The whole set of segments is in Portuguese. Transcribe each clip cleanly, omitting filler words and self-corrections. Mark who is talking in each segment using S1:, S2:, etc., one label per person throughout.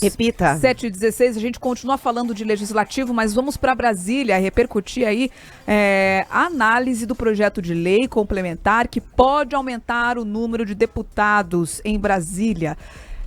S1: Repita.
S2: 7h16, a gente continua falando de legislativo, mas vamos para Brasília repercutir aí a análise do projeto de lei complementar que pode aumentar o número de deputados em Brasília.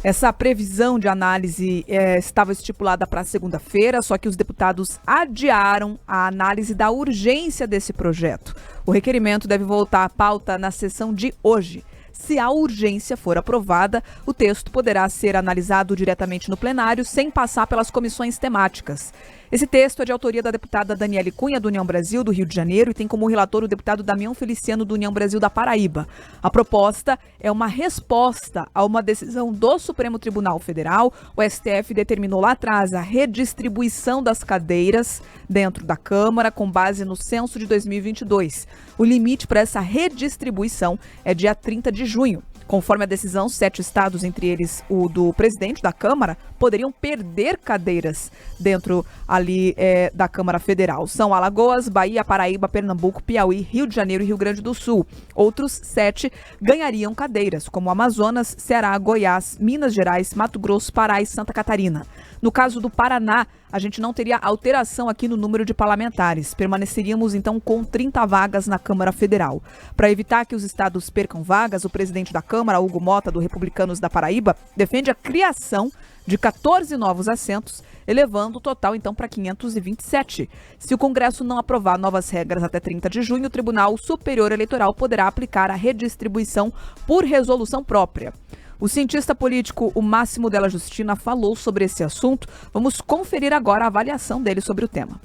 S2: Essa previsão de análise estava estipulada para segunda-feira, só que os deputados adiaram a análise da urgência desse projeto. O requerimento deve voltar à pauta na sessão de hoje. Se a urgência for aprovada, o texto poderá ser analisado diretamente no plenário, sem passar pelas comissões temáticas. Esse texto é de autoria da deputada Daniele Cunha, do União Brasil, do Rio de Janeiro, e tem como relator o deputado Damião Feliciano, do União Brasil, da Paraíba. A proposta é uma resposta a uma decisão do Supremo Tribunal Federal. O STF determinou lá atrás a redistribuição das cadeiras dentro da Câmara, com base no censo de 2022. O limite para essa redistribuição é dia 30 de junho. Conforme a decisão, 7 estados, entre eles o do presidente da Câmara, poderiam perder cadeiras dentro ali da Câmara Federal. São Alagoas, Bahia, Paraíba, Pernambuco, Piauí, Rio de Janeiro e Rio Grande do Sul. Outros 7 ganhariam cadeiras, como Amazonas, Ceará, Goiás, Minas Gerais, Mato Grosso, Pará e Santa Catarina. No caso do Paraná, a gente não teria alteração aqui no número de parlamentares. Permaneceríamos, então, com 30 vagas na Câmara Federal. Para evitar que os estados percam vagas, o presidente da Câmara, Hugo Mota, do Republicanos da Paraíba, defende a criação de 14 novos assentos, elevando o total, então, para 527. Se o Congresso não aprovar novas regras até 30 de junho, o Tribunal Superior Eleitoral poderá aplicar a redistribuição por resolução própria. O cientista político, o Máximo Della Justina, falou sobre esse assunto. Vamos conferir agora a avaliação dele sobre o tema.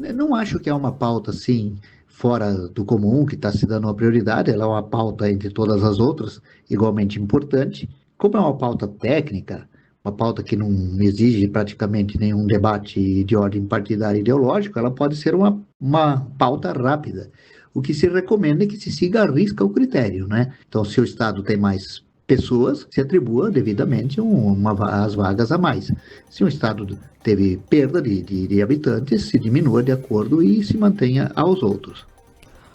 S3: Eu não acho que é uma pauta, assim, fora do comum, que está se dando uma prioridade. Ela é uma pauta entre todas as outras, igualmente importante. Como é uma pauta técnica, uma pauta que não exige praticamente nenhum debate de ordem partidária e ideológica, ela pode ser uma pauta rápida. O que se recomenda é que se siga à risca o critério, né? Então, se o Estado tem mais pessoas, se atribua devidamente as vagas a mais. Se um estado teve perda de habitantes, se diminua de acordo e se mantenha aos outros.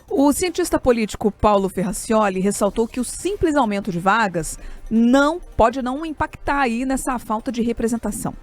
S2: O cientista político Paulo Ferracioli ressaltou que o simples aumento de vagas pode não impactar aí nessa falta de representação.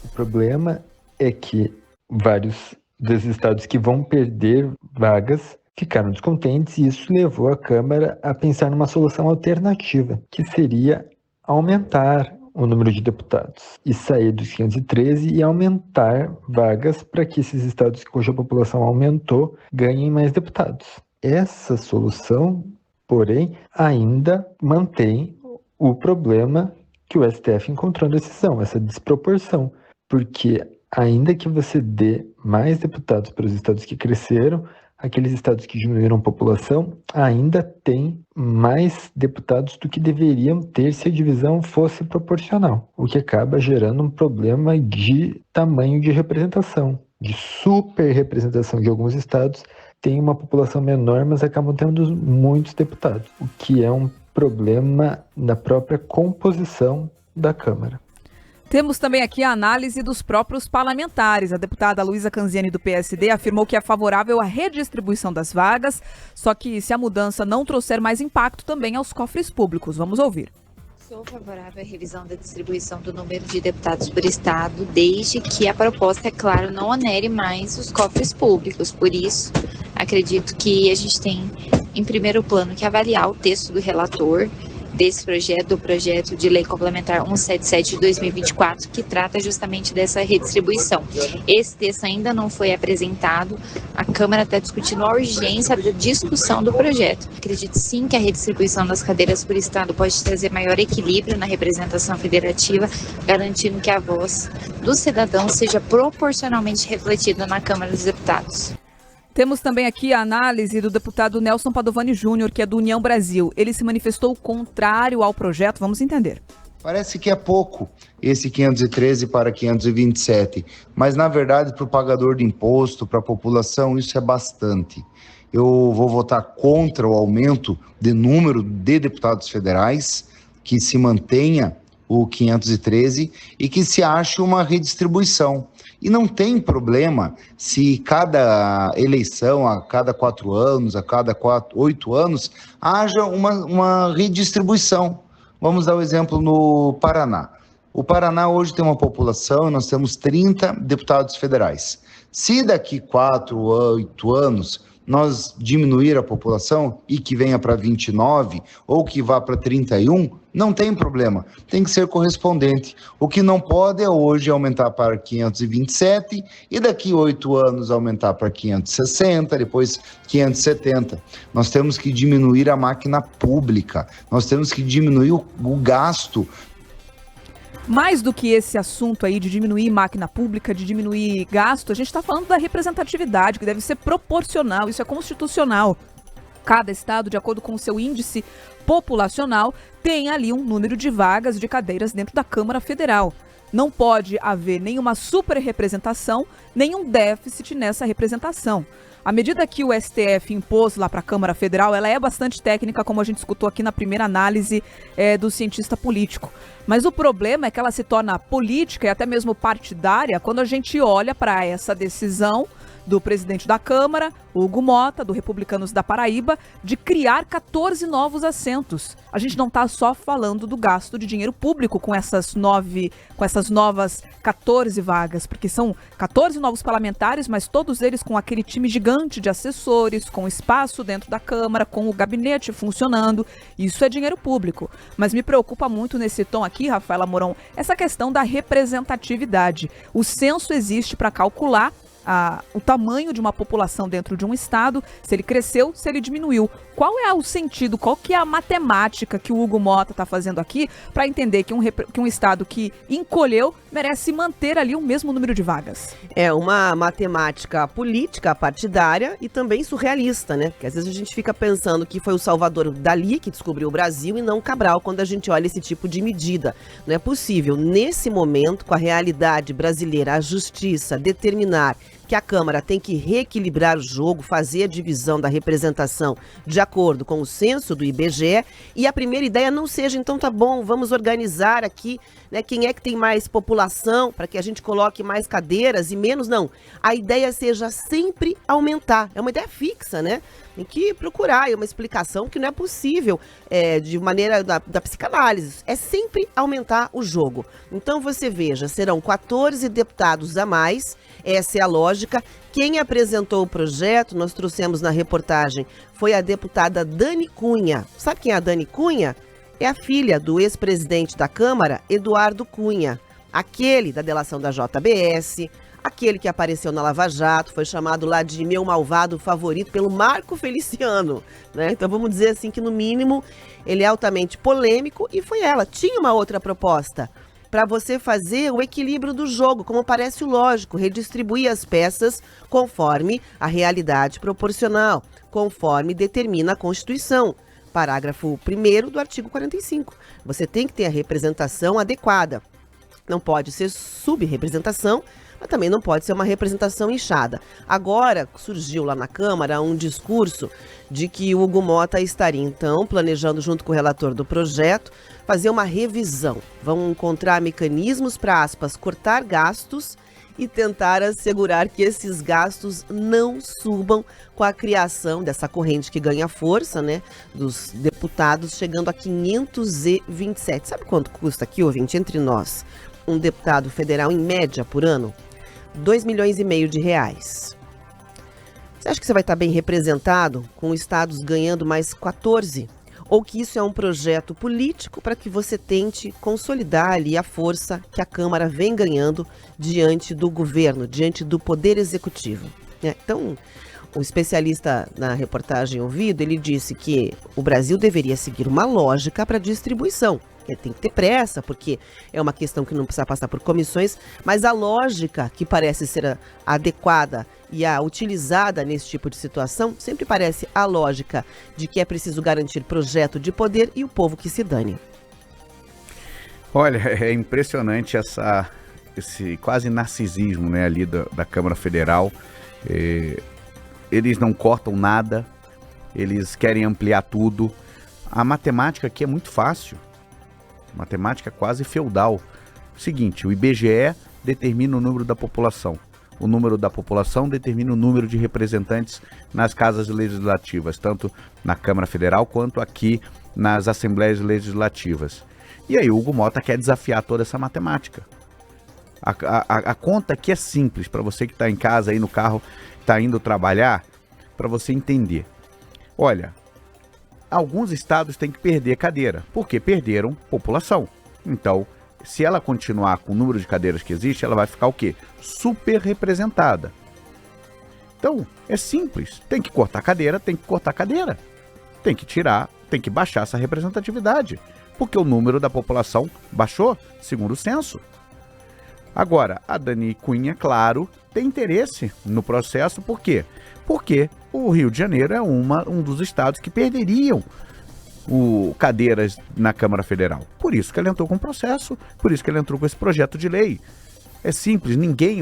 S4: O problema é que vários dos estados que vão perder vagas ficaram descontentes e isso levou a Câmara a pensar numa solução alternativa, que seria aumentar o número de deputados e sair dos 513 e aumentar vagas para que esses estados cuja população aumentou ganhem mais deputados. Essa solução, porém, ainda mantém o problema que o STF encontrou na decisão, essa desproporção, porque ainda que você dê mais deputados para os estados que cresceram, aqueles estados que diminuíram a população ainda têm mais deputados do que deveriam ter se a divisão fosse proporcional, o que acaba gerando um problema de tamanho de representação, de superrepresentação de alguns estados, têm uma população menor, mas acabam tendo muitos deputados, o que é um problema na própria composição da Câmara.
S2: Temos também aqui a análise dos próprios parlamentares. A deputada Luísa Canziani, do PSD, afirmou que é favorável à redistribuição das vagas, só que se a mudança não trouxer mais impacto também aos cofres públicos. Vamos ouvir.
S5: Sou favorável à revisão da distribuição do número de deputados por estado, desde que a proposta, é claro, não onere mais os cofres públicos. Por isso, acredito que a gente tem, em primeiro plano, que avaliar o texto do relator desse projeto, do projeto de lei complementar 177 de 2024, que trata justamente dessa redistribuição. Esse texto ainda não foi apresentado, a Câmara está discutindo a urgência da discussão do projeto. Acredito sim que a redistribuição das cadeiras por estado pode trazer maior equilíbrio na representação federativa, garantindo que a voz do cidadão seja proporcionalmente refletida na Câmara dos Deputados.
S2: Temos também aqui a análise do deputado Nelson Padovani Júnior, que é do União Brasil. Ele se manifestou contrário ao projeto. Vamos entender.
S6: Parece que é pouco esse 513 para 527, mas na verdade para o pagador de imposto, para a população, isso é bastante. Eu vou votar contra o aumento de número de deputados federais, que se mantenha o 513 e que se ache uma redistribuição. E não tem problema se cada eleição, a cada 4 anos, a cada 8 anos, haja uma redistribuição. Vamos dar o exemplo no Paraná. O Paraná hoje tem uma população, nós temos 30 deputados federais. Se daqui 4 ou 8 anos nós diminuir a população e que venha para 29 ou que vá para 31, não tem problema, tem que ser correspondente. O que não pode é hoje aumentar para 527 e daqui 8 anos aumentar para 560, depois 570. Nós temos que diminuir a máquina pública, nós temos que diminuir o gasto.
S2: Mais do que esse assunto aí de diminuir máquina pública, de diminuir gasto, a gente está falando da representatividade, que deve ser proporcional, isso é constitucional. Cada estado, de acordo com o seu índice populacional, tem ali um número de vagas de cadeiras dentro da Câmara Federal. Não pode haver nenhuma superrepresentação, nenhum déficit nessa representação. A medida que o STF impôs lá para a Câmara Federal, ela é bastante técnica, como a gente escutou aqui na primeira análise do cientista político. Mas o problema é que ela se torna política e até mesmo partidária quando a gente olha para essa decisão do presidente da Câmara, Hugo Mota, do Republicanos da Paraíba, de criar 14 novos assentos. A gente não está só falando do gasto de dinheiro público com essas novas 14 vagas, porque são 14 novos parlamentares, mas todos eles com aquele time gigante de assessores, com espaço dentro da Câmara, com o gabinete funcionando. Isso é dinheiro público. Mas me preocupa muito nesse tom aqui, Rafaela Moron, essa questão da representatividade. O censo existe para calcular o tamanho de uma população dentro de um estado, se ele cresceu, se ele diminuiu. Qual é o sentido, qual que é a matemática que o Hugo Mota está fazendo aqui para entender que um estado que encolheu merece manter ali o mesmo número de vagas?
S1: É uma matemática política, partidária e também surrealista, né? Porque às vezes a gente fica pensando que foi o Salvador Dalí que descobriu o Brasil e não Cabral quando a gente olha esse tipo de medida. Não é possível, nesse momento, com a realidade brasileira, a justiça determinar que a Câmara tem que reequilibrar o jogo, fazer a divisão da representação de acordo com o censo do IBGE, e a primeira ideia não seja, então tá bom, vamos organizar aqui, né, quem é que tem mais população, para que a gente coloque mais cadeiras e menos, não. A ideia seja sempre aumentar, é uma ideia fixa, né? Tem que procurar uma explicação que não é possível de maneira da psicanálise. É sempre aumentar o jogo. Então você veja, serão 14 deputados a mais, essa é a lógica. Quem apresentou o projeto, nós trouxemos na reportagem, foi a deputada Dani Cunha. Sabe quem é a Dani Cunha? É a filha do ex-presidente da Câmara, Eduardo Cunha. Aquele da delação da JBS, aquele que apareceu na Lava Jato, foi chamado lá de meu malvado favorito pelo Marco Feliciano, né? Então vamos dizer assim que no mínimo ele é altamente polêmico e foi ela. Tinha uma outra proposta para você fazer o equilíbrio do jogo, como parece lógico, redistribuir as peças conforme a realidade proporcional, conforme determina a Constituição. Parágrafo 1º do artigo 45. Você tem que ter a representação adequada. Não pode ser subrepresentação, mas também não pode ser uma representação inchada. Agora surgiu lá na Câmara um discurso de que o Hugo Mota estaria, então, planejando junto com o relator do projeto, fazer uma revisão. Vão encontrar mecanismos para, aspas, cortar gastos e tentar assegurar que esses gastos não subam com a criação dessa corrente que ganha força, né, dos deputados, chegando a 527. Sabe quanto custa aqui, ouvinte, entre nós, um deputado federal em média por ano? 2,5 milhões de reais. Você acha que você vai estar bem representado com estados ganhando mais 14? Ou que isso é um projeto político para que você tente consolidar ali a força que a Câmara vem ganhando diante do governo, diante do Poder Executivo, né? Então, o especialista na reportagem ouvido, ele disse que o Brasil deveria seguir uma lógica para distribuição. Tem que ter pressa, porque é uma questão que não precisa passar por comissões, mas a lógica que parece ser adequada e a utilizada nesse tipo de situação sempre parece a lógica de que é preciso garantir projeto de poder e o povo que se dane.
S7: Olha, é impressionante esse quase narcisismo, né, ali da Câmara Federal. Eles não cortam nada, eles querem ampliar tudo. A matemática aqui é muito fácil. Matemática quase feudal. Seguinte, o IBGE determina o número da população. O número da população determina o número de representantes nas casas legislativas, tanto na Câmara Federal quanto aqui nas Assembleias Legislativas. E aí o Hugo Mota quer desafiar toda essa matemática. A conta aqui é simples, para você que está em casa, aí no carro, está indo trabalhar, para você entender. Olha, alguns estados têm que perder cadeira, porque perderam população. Então, se ela continuar com o número de cadeiras que existe, ela vai ficar o quê? Super representada. Então, é simples. Tem que cortar cadeira, tem que cortar cadeira. Tem que tirar, tem que baixar essa representatividade. Porque o número da população baixou, segundo o censo. Agora, a Dani Cunha, claro, tem interesse no processo. Por quê? Porque o Rio de Janeiro é um dos estados que perderiam cadeiras na Câmara Federal. Por isso que ela entrou com o processo, por isso que ela entrou com esse projeto de lei. É simples, ninguém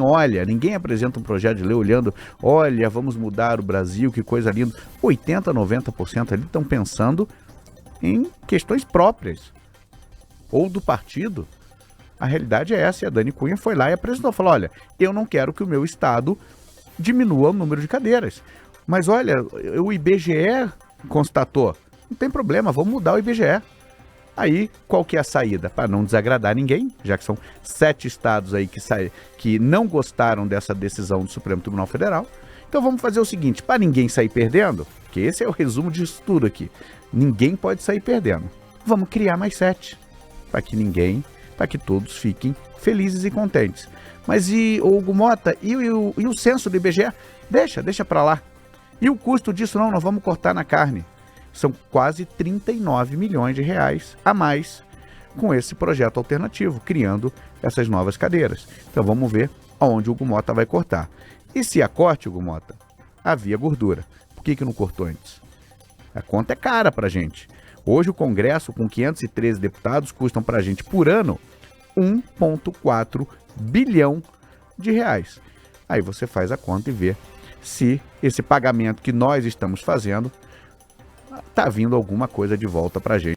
S7: apresenta um projeto de lei olhando, olha, vamos mudar o Brasil, que coisa linda. 80%, 90% ali estão pensando em questões próprias, ou do partido. A realidade é essa, e a Dani Cunha foi lá e apresentou, falou, olha, eu não quero que o meu estado diminua o número de cadeiras. Mas olha, o IBGE constatou, não tem problema, vamos mudar o IBGE. Aí, qual que é a saída? Para não desagradar ninguém, já que são 7 estados aí que não gostaram dessa decisão do Supremo Tribunal Federal. Então vamos fazer o seguinte, para ninguém sair perdendo, que esse é o resumo disso tudo aqui, ninguém pode sair perdendo. Vamos criar mais 7, para que todos fiquem felizes e contentes. Mas e o Hugo Mota, e o censo do IBGE? Deixa para lá. E o custo disso? Não, nós vamos cortar na carne. São quase 39 milhões de reais a mais com esse projeto alternativo, criando essas novas cadeiras. Então vamos ver aonde o Hugo Mota vai cortar. E se a corte, Hugo Mota, havia gordura. Por que não cortou antes? A conta é cara pra gente. Hoje o Congresso, com 513 deputados, custam pra gente por ano 1,4 bilhão de reais. Aí você faz a conta e vê se esse pagamento que nós estamos fazendo tá vindo alguma coisa de volta pra gente.